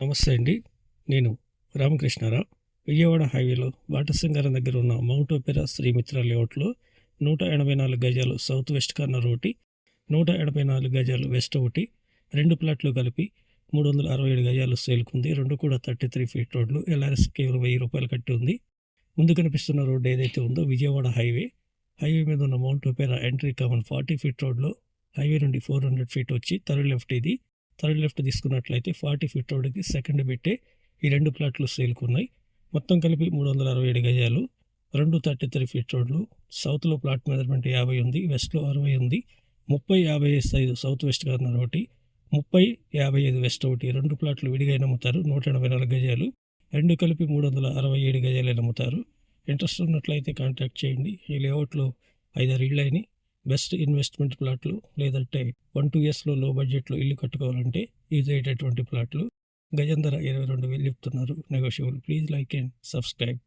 నమస్తే అండి. నేను రామకృష్ణారావు. విజయవాడ హైవేలో బాటసింగారం దగ్గర ఉన్న మౌంట్ ఒపెరా శ్రీమిత్ర లేఅవుట్లో 184 గజాలు సౌత్ వెస్ట్ కార్నర్ ఒకటి, 184 గజాలు వెస్ట్ ఒకటి, 2 ప్లాట్లు కలిపి 367 గజాలు సేల్కుంది. 2 కూడా 33 ఫీట్ రోడ్లు. ఎల్ఆర్ఎస్ కేవలం ₹1000 కట్టి ఉంది. ముందు కనిపిస్తున్న రోడ్డు ఏదైతే ఉందో విజయవాడ హైవే మీద ఉన్న mount opera entry common 40 feet రోడ్లో హైవే నుండి 400 ఫీట్ వచ్చి థర్డ్ లెఫ్ట్ ఇది. థర్డ్ లెఫ్ట్ తీసుకున్నట్లయితే 40 ఫీట్ రోడ్డుకి సెకండ్ పెట్టే ఈ 2 ప్లాట్లు సేల్కున్నాయి. మొత్తం కలిపి 367 గజాలు, 2 33 ఫీట్ రోడ్లు. సౌత్లో ప్లాట్ మెజర్మెంట్ 50 ఉంది, వెస్ట్లో 60 ఉంది. 30-50 సైజు సౌత్ వెస్ట్ కార్నర్ ఒకటి, 30-55 వెస్ట్ ఒకటి. 2 ప్లాట్లు విడిగా నమ్ముతారు. 184 గజాలు, 2 కలిపి 367 గజాలు నమ్ముతారు. ఇంట్రెస్ట్ ఉన్నట్లయితే కాంటాక్ట్ చేయండి. ఈ లేఅవుట్లో 5-6 ఇళ్ళు అయినాయి. బెస్ట్ ఇన్వెస్ట్మెంట్ ప్లాట్లు, లేదంటే 1-2 ఇయర్స్లో లో బడ్జెట్లో ఇల్లు కట్టుకోవాలంటే యూజ్ అయ్యేటటువంటి ప్లాట్లు. గజం ధర 22,000 చెప్తున్నారు. Negotiable. Please like and subscribe.